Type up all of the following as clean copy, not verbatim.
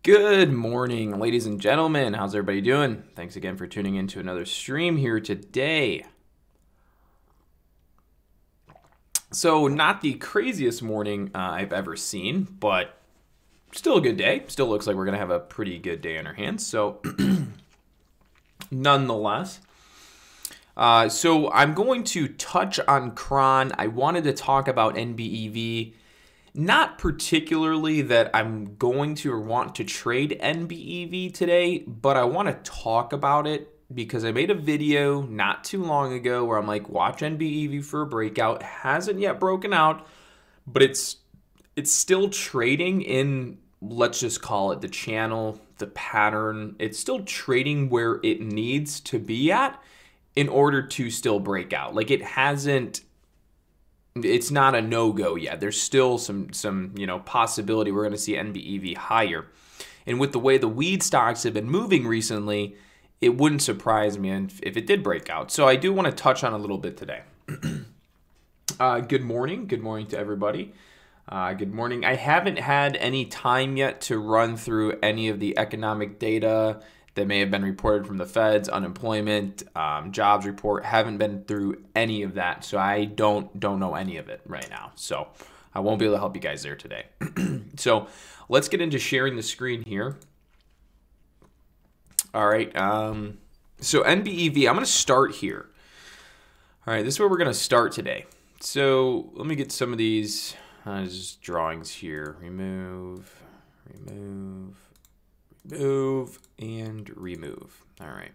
Good morning, ladies and gentlemen. How's everybody doing? Thanks again for tuning in to another stream here today. So, not the craziest morning I've ever seen, but still a good day. Still looks like we're going to have a pretty good day on our hands. So, nonetheless, so I'm going to touch on CRON. I wanted to talk about NBEV. Not particularly that I'm going to or want to trade NBEV today, but I want to talk about it because I made a video not too long ago where I'm like, watch NBEV for a breakout. It hasn't yet broken out, but it's still trading in, let's just call it the channel, the pattern. It's still trading where it needs to be at in order to still break out. Like it's not a no-go yet. There's still some possibility we're going to see NBEV higher. And with the way the weed stocks have been moving recently, it wouldn't surprise me if it did break out. So I do want to touch on a little bit today. Good morning. Good morning to everybody. Good morning. I haven't had any time yet to run through any of the economic data that may have been reported from the Feds, unemployment, jobs report. Haven't been through any of that, so I don't know any of it right now. So I won't be able to help you guys there today. So let's get into sharing the screen here. All right. So NBEV, I'm going to start here. All right, this is where we're going to start today. So let me get some of these just drawings here. Remove, and remove. All right.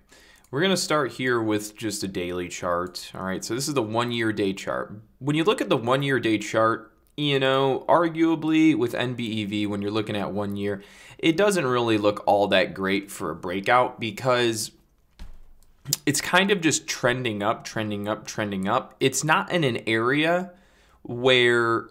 We're going to start here with just a daily chart. All right. So this is the 1-year day chart. When you look at the 1-year day chart, arguably with NBEV, when you're looking at 1 year, it doesn't really look all that great for a breakout because it's kind of just trending up, trending up, trending up. It's not in an area where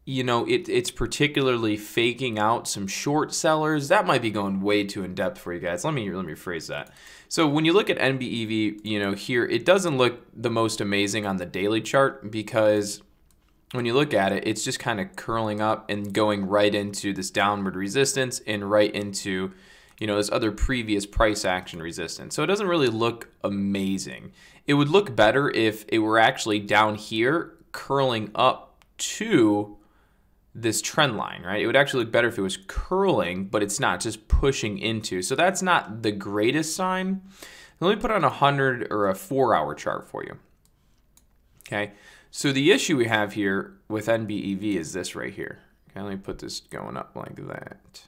it's particularly faking out some short sellers. That might be going way too in depth for you guys. Let me rephrase that. So when you look at NBEV, here, it doesn't look the most amazing on the daily chart because when you look at it, it's just kind of curling up and going right into this downward resistance and right into, this other previous price action resistance. So it doesn't really look amazing. It would look better if it were actually down here curling up to this trend line, right? It would actually look better if it was curling, but it's not, just pushing into. So that's not the greatest sign. Let me put on a 100 or a 4-hour chart for you. Okay, so the issue we have here with NBEV is this right here. Okay, let me put this going up like that.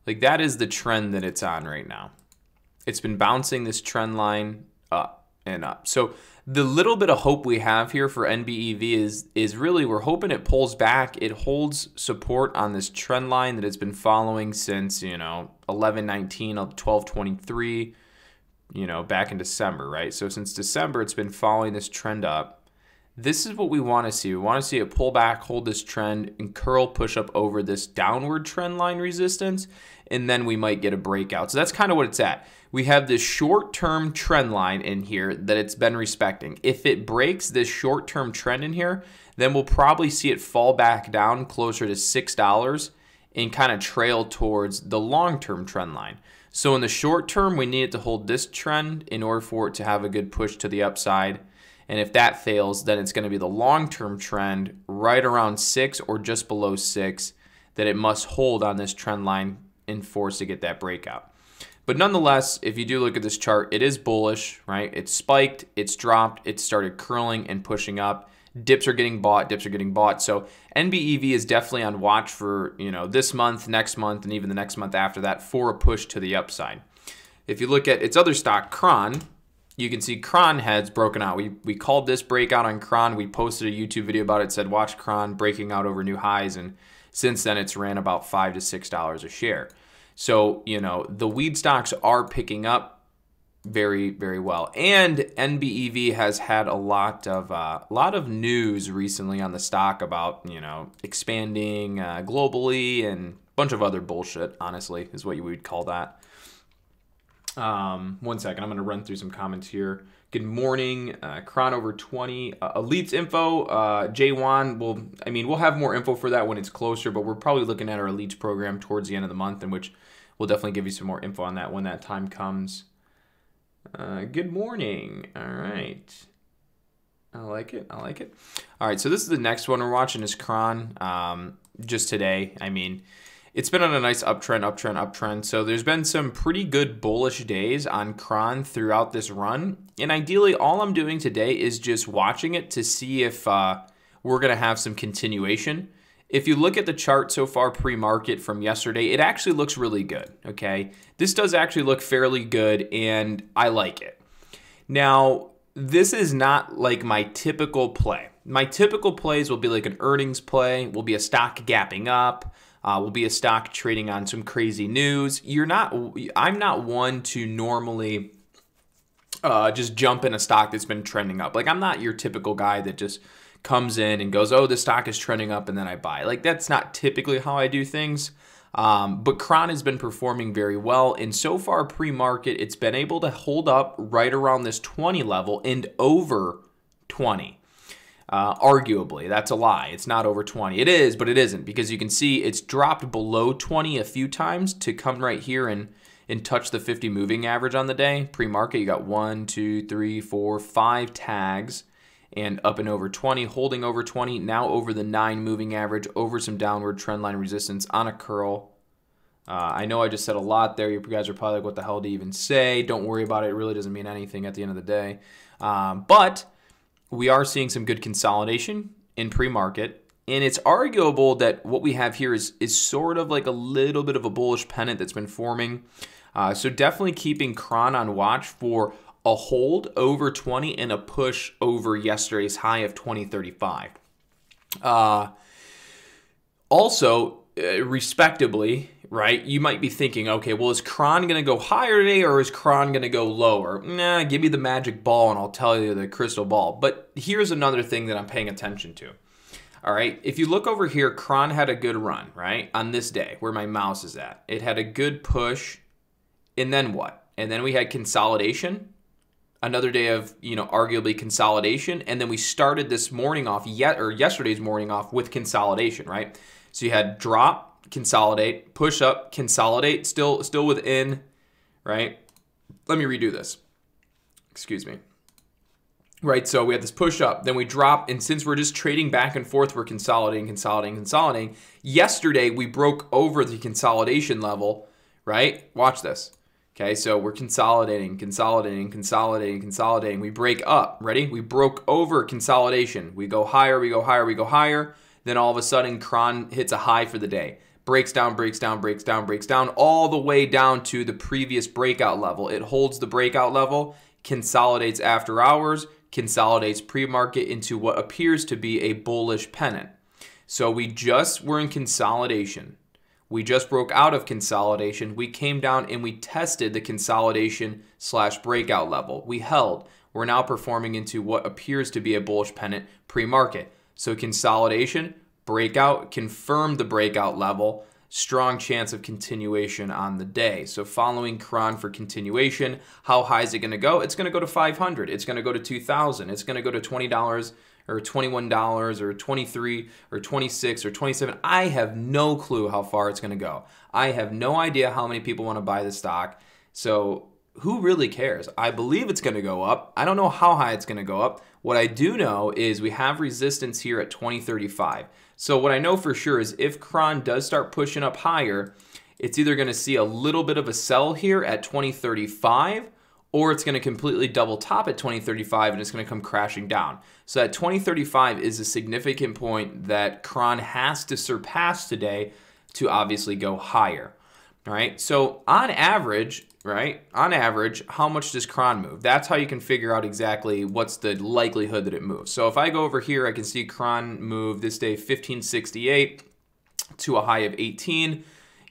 Like that is the trend that it's on right now. It's been bouncing this trend line up and up. So the little bit of hope we have here for NBEV is really we're hoping it pulls back. It holds support on this trend line that it's been following since, 11/19 of 12/23, back in December, right? So since December, it's been following this trend up. This is what we want to see. We want to see it pull back, hold this trend, and curl, push up over this downward trend line resistance, and then we might get a breakout. So that's kind of what it's at. We have this short-term trend line in here that it's been respecting. If it breaks this short-term trend in here, then we'll probably see it fall back down closer to $6 and kind of trail towards the long-term trend line. So in the short term, we need it to hold this trend in order for it to have a good push to the upside. And if that fails, then it's going to be the long-term trend right around 6 or just below 6 that it must hold on this trend line in force to get that breakout. But nonetheless, if you do look at this chart, it is bullish, right? It's spiked, it's dropped, it started curling and pushing up. Dips are getting bought, dips are getting bought. So NBEV is definitely on watch for, this month, next month, and even the next month after that for a push to the upside. If you look at its other stock, CRON, you can see CRON has broken out. We called this breakout on CRON. We posted a YouTube video about it. It said, watch CRON breaking out over new highs. And since then, it's ran about $5 to $6 a share. So, the weed stocks are picking up very, very well. And NBEV has had a lot of news recently on the stock about, expanding globally and a bunch of other bullshit, honestly, is what you would call that. 1 second, I'm going to run through some comments here. Good morning. CRON over 20. Elites info. J1, we'll have more info for that when it's closer, but we're probably looking at our Elites program towards the end of the month, in which we'll definitely give you some more info on that when that time comes. Good morning. All right. I like it. I like it. All right, so this is the next one we're watching is CRON. Just today, it's been on a nice uptrend. So there's been some pretty good bullish days on CRON throughout this run. And ideally, all I'm doing today is just watching it to see if we're going to have some continuation. If you look at the chart so far pre-market from yesterday, it actually looks really good, okay? This does actually look fairly good, and I like it. Now, this is not like my typical play. My typical plays will be like an earnings play, will be a stock gapping up, will be a stock trading on some crazy news. I'm not one to normally just jump in a stock that's been trending up. Like, I'm not your typical guy that just comes in and goes, oh, this stock is trending up, and then I buy. Like, that's not typically how I do things. But CRON has been performing very well, and so far pre-market, it's been able to hold up right around this 20 level and over 20. Arguably, that's a lie. It's not over 20. It is, but it isn't, because you can see it's dropped below 20 a few times to come right here and touch the 50 moving average on the day. Pre-market, you got 1, 2, 3, 4, 5 tags, and up and over 20, holding over 20, now over the 9 moving average, over some downward trend line resistance on a curl. I know I just said a lot there. You guys are probably like, what the hell do you even say? Don't worry about it. It really doesn't mean anything at the end of the day. But we are seeing some good consolidation in pre-market, and it's arguable that what we have here is sort of like a little bit of a bullish pennant that's been forming. So definitely keeping CRON on watch for a hold over 20 and a push over yesterday's high of 2035. Also, respectably, right, you might be thinking, okay, well, is CRON going to go higher today or is CRON going to go lower? Nah, give me the magic ball and I'll tell you the crystal ball. But here's another thing that I'm paying attention to. All right, if you look over here, CRON had a good run, right, on this day where my mouse is at. It had a good push, and then what? And then we had consolidation. Another day of, arguably consolidation, and then we started this morning off, yesterday's morning off with consolidation, right? So you had drop, consolidate, push up, consolidate, still within, right? Let me redo this. Excuse me. Right, so we had this push up, then we drop, and since we're just trading back and forth, we're consolidating. Yesterday, we broke over the consolidation level, right? Watch this. Okay, so we're consolidating. We break up. Ready? We broke over consolidation. We go higher. Then all of a sudden, CRON hits a high for the day. Breaks down, all the way down to the previous breakout level. It holds the breakout level, consolidates after hours, consolidates pre-market into what appears to be a bullish pennant. So we just were in consolidation. We just broke out of consolidation. We came down and we tested the consolidation/breakout level. We held. We're now performing into what appears to be a bullish pennant pre-market. So consolidation, breakout, confirmed the breakout level, strong chance of continuation on the day. So following CRON for continuation, how high is it going to go? It's going to go to 500. It's going to go to 2,000. It's going to go to $20. Or $21 or $23 or $26 or $27. I have no clue how far it's going to go. I have no idea how many people want to buy the stock. So who really cares? I believe it's going to go up. I don't know how high it's going to go up. What I do know is we have resistance here at 2035. So what I know for sure is if CRON does start pushing up higher, it's either going to see a little bit of a sell here at 2035, or it's going to completely double top at 2035 and it's going to come crashing down. So at 2035 is a significant point that CRON has to surpass today to obviously go higher. All right. So on average, right? On average, how much does CRON move? That's how you can figure out exactly what's the likelihood that it moves. So if I go over here, I can see CRON move this day 1568 to a high of 18.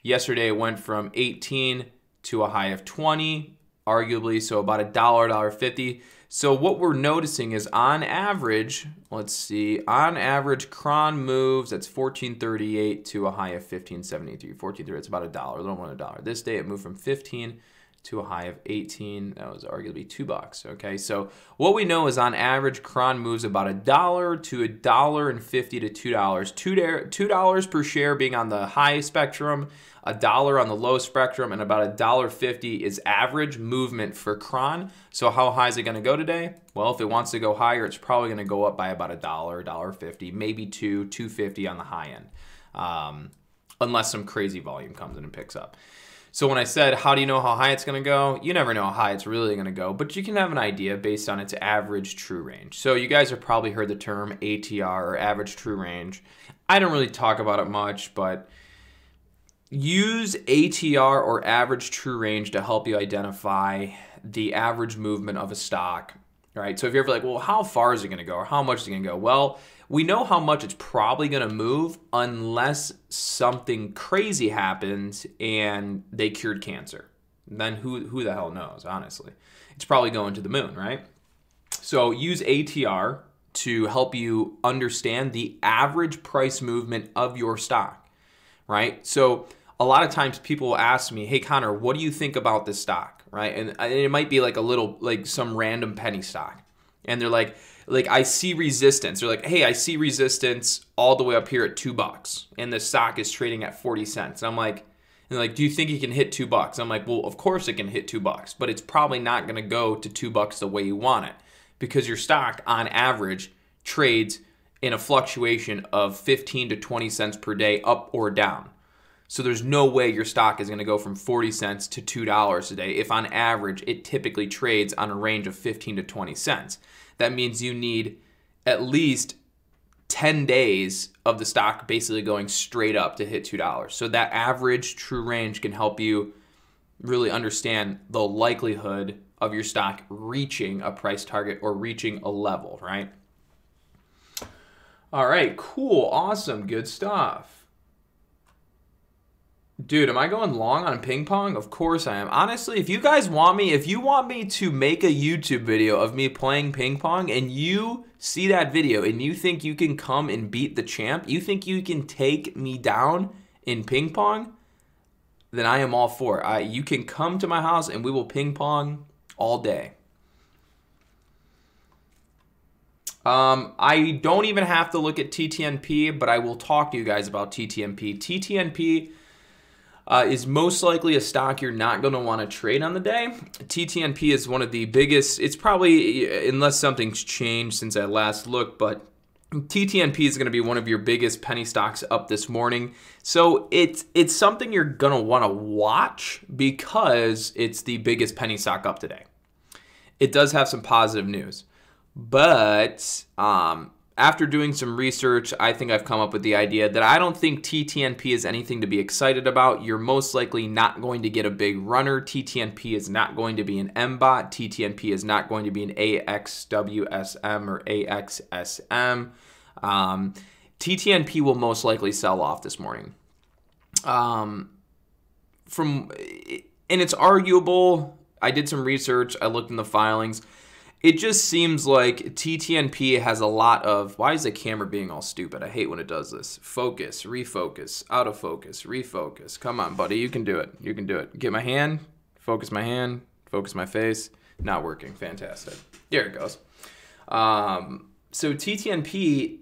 Yesterday it went from 18 to a high of 20. Arguably, so about $1, $1.50. So what we're noticing is on average, let's see, on average, CRON moves, that's 1438 to a high of 1573. 1430, it's about $1, a little more than $1. This day it moved from 15 to a high of 18. That was arguably $2. Okay, so what we know is on average, CRON moves about $1 to $1.50 to $2. $2 per share being on the high spectrum, $1 on the low spectrum, and about $1.50 is average movement for CRON. So how high is it going to go today? Well, if it wants to go higher, it's probably going to go up by about $1, $1.50, maybe $2.50 on the high end, unless some crazy volume comes in and picks up. So when I said, how do you know how high it's going to go? You never know how high it's really going to go, but you can have an idea based on its average true range. So you guys have probably heard the term ATR, or average true range. I don't really talk about it much, but use ATR, or average true range, to help you identify the average movement of a stock. All right, so if you're ever like, well, how far is it going to go, or how much is it going to go? Well, we know how much it's probably going to move unless something crazy happens and they cured cancer. Then who the hell knows, honestly? It's probably going to the moon, right? So use ATR to help you understand the average price movement of your stock, right? So a lot of times people will ask me, hey, Connor, what do you think about this stock, right? And it might be like a little, like some random penny stock. And they're like I see resistance. They're like, hey, I see resistance all the way up here at $2, and the stock is trading at 40 cents. And I'm like, and they're like, do you think it can hit $2? I'm like, well, of course it can hit $2, but it's probably not going to go to $2 the way you want it, because your stock on average trades in a fluctuation of 15 to 20 cents per day, up or down. So there's no way your stock is going to go from 40 cents to $2 a day if on average it typically trades on a range of 15 to 20 cents. That means you need at least 10 days of the stock basically going straight up to hit $2. So that average true range can help you really understand the likelihood of your stock reaching a price target or reaching a level, right? All right, cool, awesome, good stuff. Dude, am I going long on ping pong? Of course I am. Honestly, if you guys want me, if you want me to make a YouTube video of me playing ping pong and you see that video and you think you can come and beat the champ, you think you can take me down in ping pong, then I am all for it. You can come to my house and we will ping pong all day. I don't even have to look at TTNP, but I will talk to you guys about TTNP. TTNP is most likely a stock you're not going to want to trade on the day. TTNP is one of the biggest, it's probably, unless something's changed since I last looked, but TTNP is going to be one of your biggest penny stocks up this morning. So it's something you're going to want to watch because it's the biggest penny stock up today. It does have some positive news, but after doing some research, I think I've come up with the idea that I don't think TTNP is anything to be excited about. You're most likely not going to get a big runner. TTNP is not going to be an MBOT. TTNP is not going to be an AXWSM or AXSM. TTNP will most likely sell off this morning. And it's arguable. I did some research. I looked in the filings. It just seems like TTNP has a lot of, why is the camera being all stupid? I hate when it does this. Focus, refocus, out of focus, refocus. Come on, buddy, you can do it. You can do it. Get my hand, focus my face. Not working, fantastic. There it goes. So TTNP,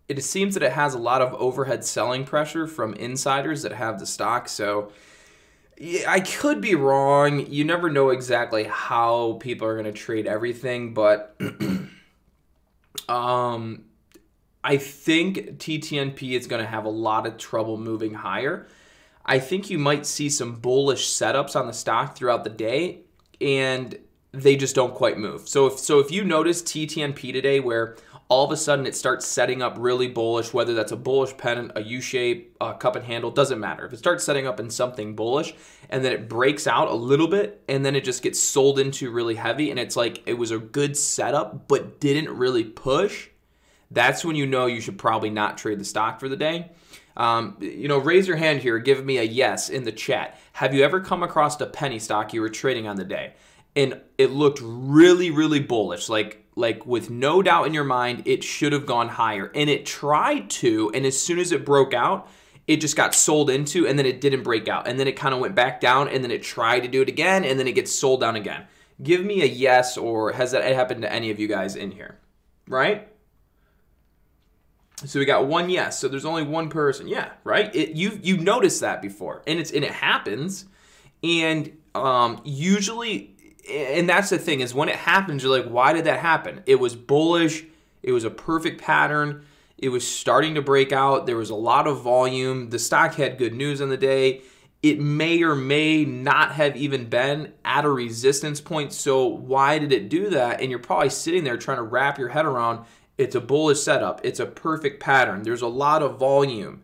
it seems that it has a lot of overhead selling pressure from insiders that have the stock, so I could be wrong. You never know exactly how people are going to trade everything, but I think TTNP is going to have a lot of trouble moving higher. I think you might see some bullish setups on the stock throughout the day, and they just don't quite move. So if you notice TTNP today where all of a sudden it starts setting up really bullish, whether that's a bullish pennant, a U-shape, a cup and handle, doesn't matter. If it starts setting up in something bullish and then it breaks out a little bit and then it just gets sold into really heavy and it's like it was a good setup but didn't really push, that's when you know you should probably not trade the stock for the day. Raise your hand here, give me a yes in the chat. Have you ever come across a penny stock you were trading on the day and it looked really, really bullish, like with no doubt in your mind, it should have gone higher. And it tried to, and as soon as it broke out, it just got sold into, and then it didn't break out, and then it kind of went back down, and then it tried to do it again, and then it gets sold down again? Give me a yes, or has that happened to any of you guys in here, right? So we got one yes. So there's only one person. Yeah, right? You noticed that before, and it happens, and usually, and that's the thing, is when it happens, you're like, why did that happen? It was bullish. It was a perfect pattern. It was starting to break out. There was a lot of volume. The stock had good news on the day. It may or may not have even been at a resistance point. So why did it do that? And you're probably sitting there trying to wrap your head around, it's a bullish setup. It's a perfect pattern. There's a lot of volume.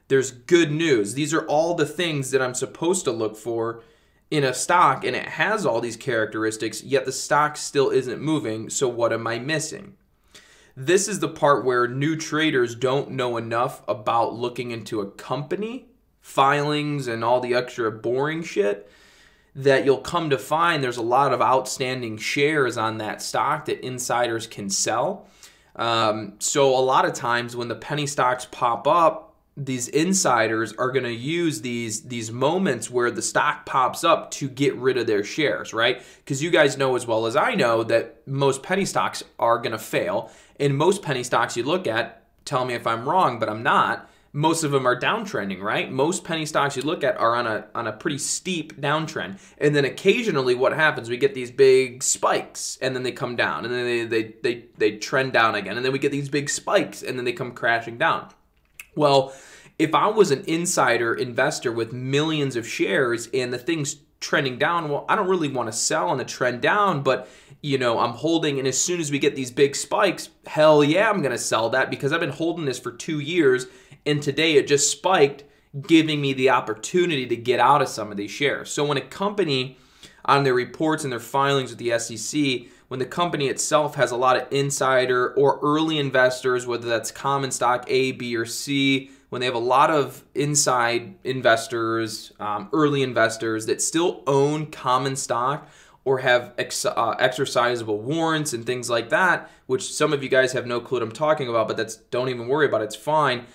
There's good news. These are all the things that I'm supposed to look for in a stock, and it has all these characteristics, yet the stock still isn't moving. So what am I missing? This is the part where new traders don't know enough about looking into a company, filings, and all the extra boring shit, that you'll come to find there's a lot of outstanding shares on that stock that insiders can sell. So a lot of times when the penny stocks pop up, these insiders are going to use these moments where the stock pops up to get rid of their shares, right? Because you guys know as well as I know that most penny stocks are going to fail. And most penny stocks you look at, tell me if I'm wrong, but I'm not, most of them are downtrending, right? Most penny stocks you look at are on a pretty steep downtrend. And then occasionally what happens, we get these big spikes, and then they come down, and then they trend down again. And then we get these big spikes, and then they come crashing down. Well, if I was an insider investor with millions of shares and the thing's trending down, well, I don't really want to sell on a trend down, but I'm holding, and as soon as we get these big spikes, hell yeah, I'm going to sell that, because I've been holding this for 2 years, and today it just spiked, giving me the opportunity to get out of some of these shares. So when a company, on their reports and their filings with the SEC, when the company itself has a lot of insider or early investors, whether that's common stock A, B, or C, when they have a lot of inside investors, early investors that still own common stock or have exercisable warrants and things like that, which some of you guys have no clue what I'm talking about, but don't even worry about it, it's fine.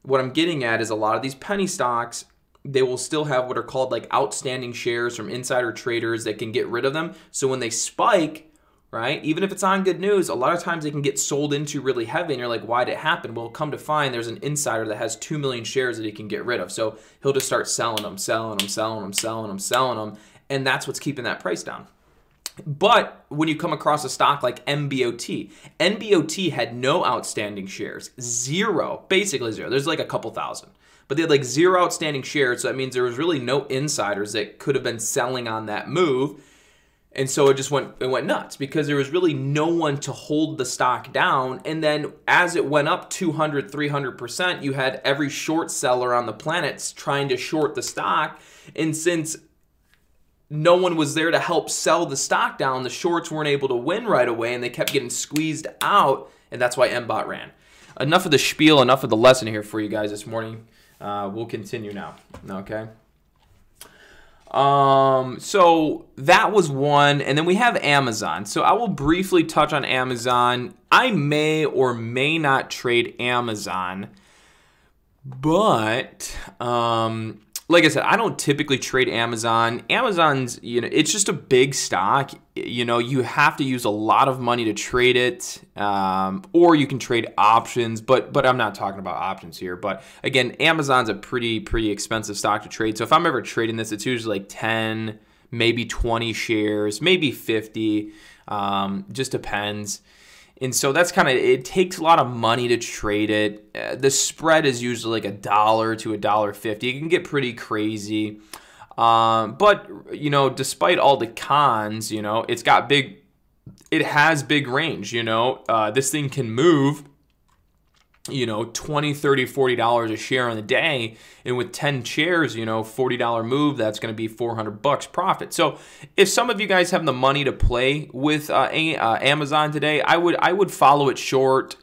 What I'm getting at is a lot of these penny stocks, they will still have what are called like outstanding shares from insider traders that can get rid of them. So when they spike, right, even if it's on good news, a lot of times they can get sold into really heavy, and you're like, why'd it happen? Well, come to find there's an insider that has 2 million shares that he can get rid of. So he'll just start selling them, and that's what's keeping that price down. But when you come across a stock like NBOT had no outstanding shares, zero, basically zero. There's like a couple thousand, but they had like 0 outstanding shares. So that means there was really no insiders that could have been selling on that move. And so it went nuts, because there was really no one to hold the stock down. And then as it went up 200, 300%, you had every short seller on the planet trying to short the stock. And since no one was there to help sell the stock down, the shorts weren't able to win right away, and they kept getting squeezed out, and that's why MBOT ran. Enough of the spiel, enough of the lesson here for you guys this morning. We'll continue now, okay? So that was one, and then we have Amazon. So I will briefly touch on Amazon. I may or may not trade Amazon, but like I said, I don't typically trade Amazon. Amazon's, it's just a big stock. You have to use a lot of money to trade it, or you can trade options, but I'm not talking about options here. But again, Amazon's a pretty expensive stock to trade. So if I'm ever trading this, it's usually like 10, maybe 20 shares, maybe 50, just depends. And so that's it takes a lot of money to trade it. The spread is usually like $1 to $1.50. It can get pretty crazy. But, despite all the cons, it has big range, this thing can move, $20, $30, $40 a share on the day. And with 10 shares, $40 move, that's going to be $400 profit. So if some of you guys have the money to play with Amazon today, I would follow it short.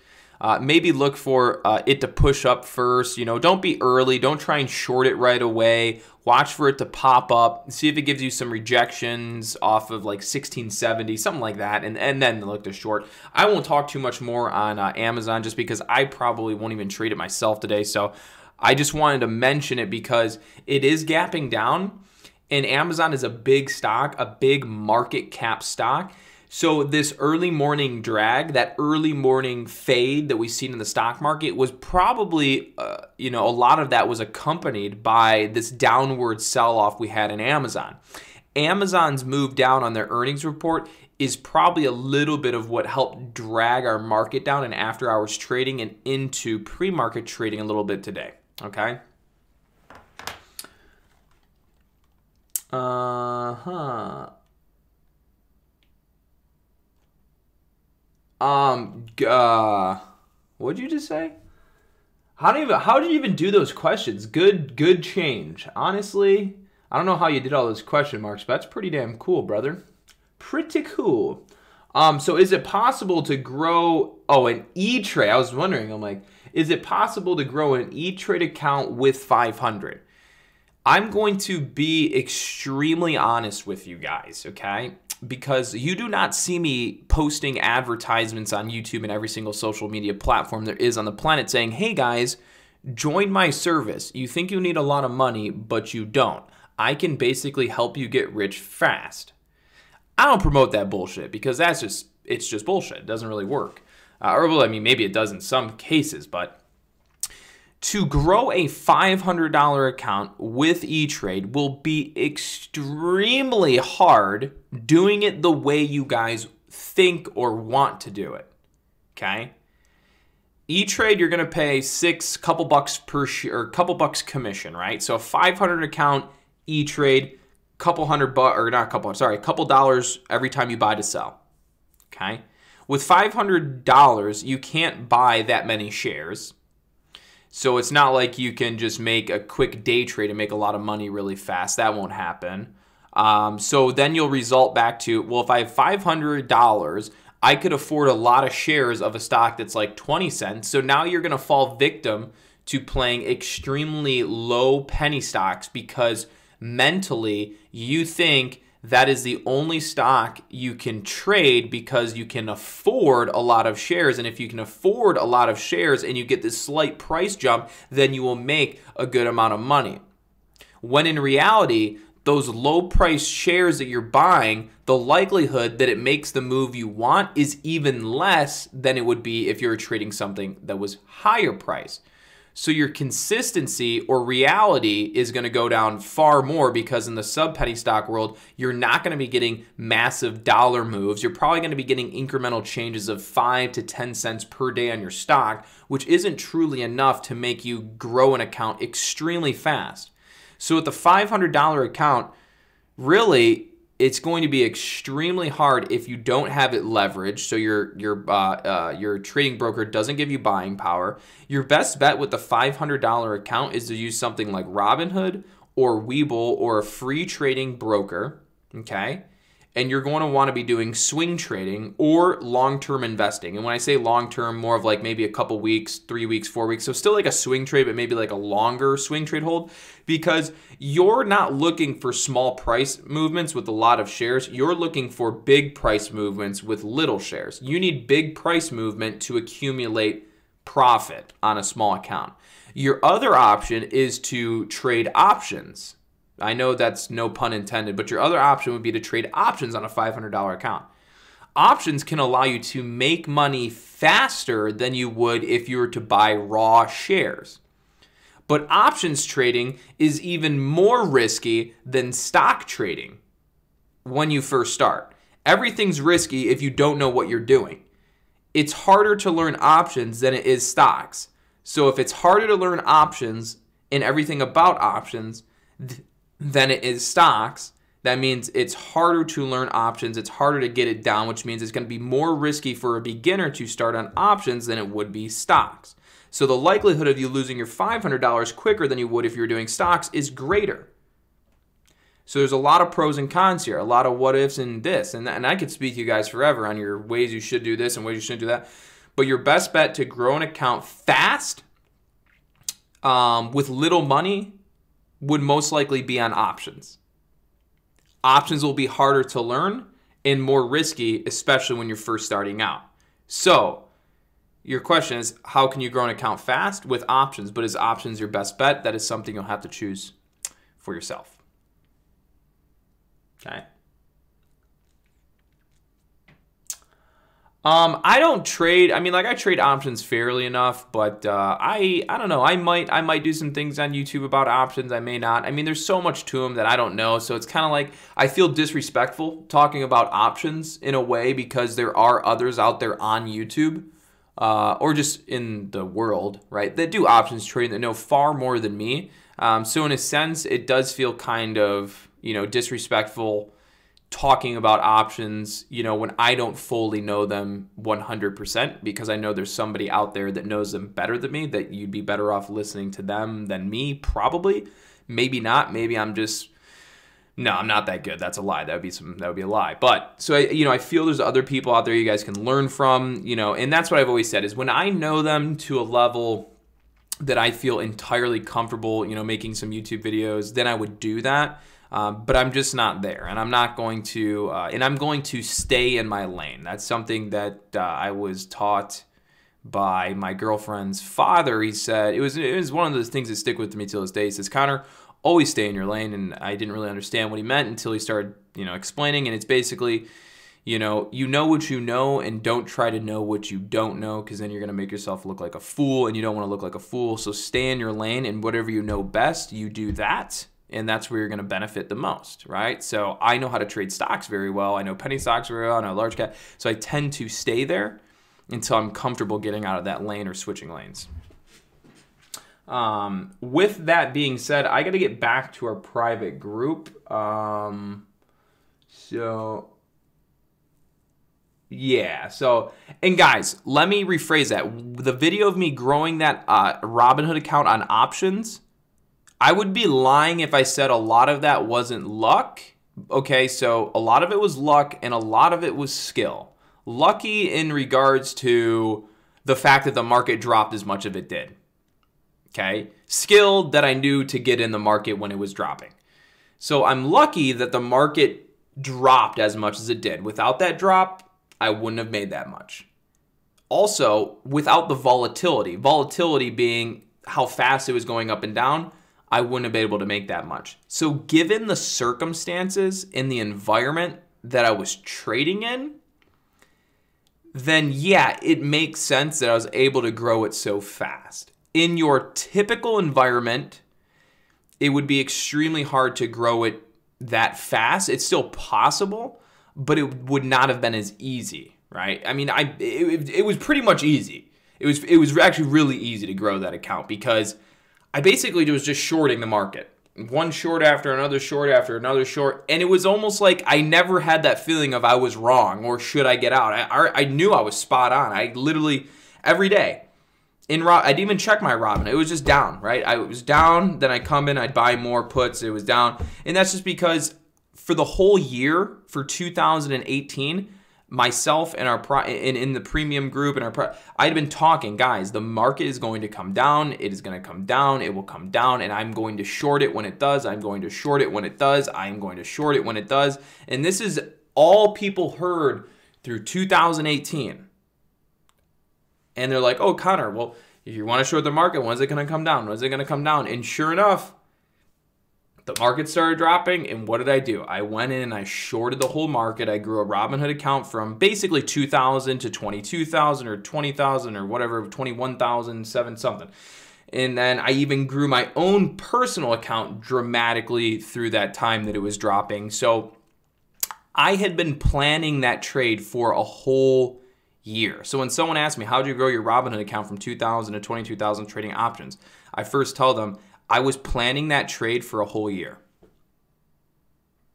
Maybe look for it to push up first. Don't be early. Don't try and short it right away. Watch for it to pop up. See if it gives you some rejections off of like 1670, something like that, and then look to short. I won't talk too much more on Amazon, just because I probably won't even trade it myself today. So I just wanted to mention it because it is gapping down, and Amazon is a big stock, a big market cap stock. So this early morning drag, that early morning fade that we've seen in the stock market was probably, a lot of that was accompanied by this downward sell-off we had in Amazon. Amazon's move down on their earnings report is probably a little bit of what helped drag our market down in after hours trading and into pre-market trading a little bit today, okay? What'd you just say? How did you even do those questions? Good change. Honestly, I don't know how you did all those question marks, but that's pretty damn cool, brother. Pretty cool. So is it possible to grow, an E-Trade? I was wondering, I'm like, is it possible to grow an E-Trade account with 500? I'm going to be extremely honest with you guys, okay? Because you do not see me posting advertisements on YouTube and every single social media platform there is on the planet saying, hey guys, join my service. You think you need a lot of money, but you don't. I can basically help you get rich fast. I don't promote that bullshit because it's just bullshit. It doesn't really work. Maybe it does in some cases, but to grow a $500 account with E-Trade will be extremely hard doing it the way you guys think or want to do it, okay? E-Trade, you're going to pay couple bucks per share, or couple bucks commission, right? So a 500 account E-Trade, couple dollars every time you buy to sell, okay? With $500, you can't buy that many shares. So it's not like you can just make a quick day trade and make a lot of money really fast. That won't happen. So then you'll result back to, well, if I have $500, I could afford a lot of shares of a stock that's like 20 cents. So now you're going to fall victim to playing extremely low penny stocks because mentally you think that is the only stock you can trade because you can afford a lot of shares. And if you can afford a lot of shares and you get this slight price jump, then you will make a good amount of money. When in reality, those low price shares that you're buying, the likelihood that it makes the move you want is even less than it would be if you were trading something that was higher price. So your consistency or reality is going to go down far more because in the sub-penny stock world, you're not going to be getting massive dollar moves. You're probably going to be getting incremental changes of 5 to 10 cents per day on your stock, which isn't truly enough to make you grow an account extremely fast. So with the $500 account, really, it's going to be extremely hard if you don't have it leveraged, so your trading broker doesn't give you buying power. Your best bet with the $500 account is to use something like Robinhood or Webull or a free trading broker, okay? And you're going to want to be doing swing trading or long-term investing. And when I say long-term, more of like maybe a couple weeks, 3 weeks, 4 weeks. So still like a swing trade, but maybe like a longer swing trade hold because you're not looking for small price movements with a lot of shares. You're looking for big price movements with little shares. You need big price movement to accumulate profit on a small account. Your other option is to trade options. I know that's no pun intended, but your other option would be to trade options on a $500 account. Options can allow you to make money faster than you would if you were to buy raw shares. But options trading is even more risky than stock trading when you first start. Everything's risky if you don't know what you're doing. It's harder to learn options than it is stocks. So if it's harder to learn options and everything about options than it is stocks, that means it's harder to learn options. It's harder to get it down, which means it's going to be more risky for a beginner to start on options than it would be stocks. So the likelihood of you losing your $500 quicker than you would if you were doing stocks is greater. So there's a lot of pros and cons here, a lot of what ifs and this. And I could speak to you guys forever on your ways you should do this and ways you shouldn't do that. But your best bet to grow an account fast with little money would most likely be on options. Options will be harder to learn and more risky, especially when you're first starting out. So your question is, how can you grow an account fast? With options. But is options your best bet? That is something you'll have to choose for yourself. Okay. I don't trade. I mean, like, I trade options fairly enough, but I don't know. I might do some things on YouTube about options. I may not. I mean, there's so much to them that I don't know. So it's kind of like I feel disrespectful talking about options in a way because there are others out there on YouTube or just in the world, right, that do options trading that know far more than me. So in a sense, it does feel kind of, you know, disrespectful talking about options, you know, when I don't fully know them 100%, because I know there's somebody out there that knows them better than me, that you'd be better off listening to them than me, probably. Maybe not. Maybe I'm just, no, I'm not that good. That's a lie. That would be a lie. But so I feel there's other people out there you guys can learn from, you know, and that's what I've always said is when I know them to a level that I feel entirely comfortable, you know, making some YouTube videos, then I would do that. But I'm just not there, and I'm not going to, and I'm going to stay in my lane. That's something that I was taught by my girlfriend's father. He said, it was one of those things that stick with me till this day. He says, Connor, always stay in your lane, and I didn't really understand what he meant until he started, you know, explaining, and it's basically, you know what you know, and don't try to know what you don't know, because then you're going to make yourself look like a fool, and you don't want to look like a fool. So stay in your lane, and whatever you know best, you do that. And that's where you're going to benefit the most, right? So I know how to trade stocks very well. I know penny stocks very well. I know large cap. So I tend to stay there until I'm comfortable getting out of that lane or switching lanes. With that being said, I got to get back to our private group. Yeah. And guys, let me rephrase that. The video of me growing that Robinhood account on options, I would be lying if I said a lot of that wasn't luck. Okay, so a lot of it was luck and a lot of it was skill. Lucky in regards to the fact that the market dropped as much as it did. Okay, skilled that I knew to get in the market when it was dropping. So I'm lucky that the market dropped as much as it did. Without that drop, I wouldn't have made that much. Also, without the volatility being how fast it was going up and down, I wouldn't have been able to make that much. So given the circumstances and the environment that I was trading in, then yeah, it makes sense that I was able to grow it so fast. In your typical environment, it would be extremely hard to grow it that fast. It's still possible, but it would not have been as easy, right? I mean, it was pretty much easy. It was actually really easy to grow that account because I basically was just shorting the market. One short after another short after another short. And it was almost like I never had that feeling of I was wrong or should I get out. I knew I was spot on. I literally, every day, I didn't even check my Robin. It was just down, right? I was down, then I'd come in, I'd buy more puts. It was down. And that's just because for the whole year, for 2018, myself and in the premium group and I had been talking, guys, the market is going to come down. It is going to come down. It will come down, and I'm going to short it when it does. I'm going to short it when it does. I'm going to short it when it does. And this is all people heard through 2018. And they're like, oh, Connor, well, if you want to short the market, when's it going to come down? When's it going to come down? And sure enough, the market started dropping, and what did I do? I went in and I shorted the whole market. I grew a Robinhood account from basically 2,000 to 22,000 or 20,000 or whatever, 21,000, 7 something. And then I even grew my own personal account dramatically through that time that it was dropping. So I had been planning that trade for a whole year. So when someone asks me, how did you grow your Robinhood account from 2,000 to 22,000 trading options? I first tell them, I was planning that trade for a whole year.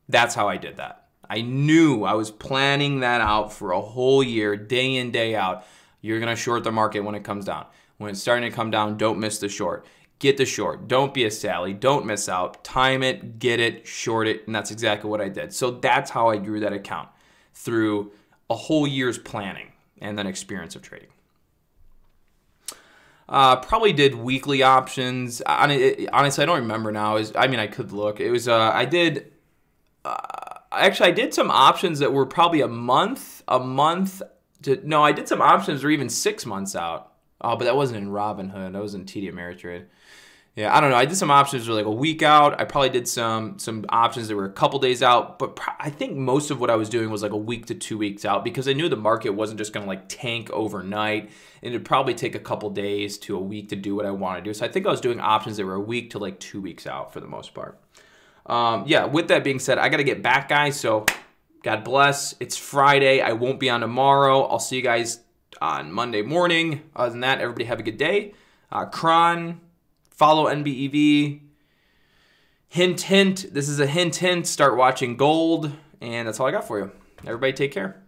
That's how I did that. I knew I was planning that out for a whole year, day in, day out. You're going to short the market when it comes down. When it's starting to come down, don't miss the short. Get the short. Don't be a Sally. Don't miss out. Time it, get it, short it, and that's exactly what I did. So that's how I grew that account, through a whole year's planning and then experience of trading. Probably did weekly options. Honestly, I don't remember now. I could look. It was I did some options that were probably a month No, I did some options or even 6 months out. Oh, but that wasn't in Robinhood. That was in TD Ameritrade. Yeah, I don't know. I did some options that were like a week out. I probably did some options that were a couple days out. But I think most of what I was doing was like a week to 2 weeks out because I knew the market wasn't just going to like tank overnight. And it'd probably take a couple days to a week to do what I want to do. So I think I was doing options that were a week to like 2 weeks out for the most part. Yeah, with that being said, I got to get back, guys. So God bless. It's Friday. I won't be on tomorrow. I'll see you guys on Monday morning. Other than that, everybody have a good day. CRON, follow NBEV. Hint, hint. This is a hint, hint. Start watching gold. And that's all I got for you. Everybody take care.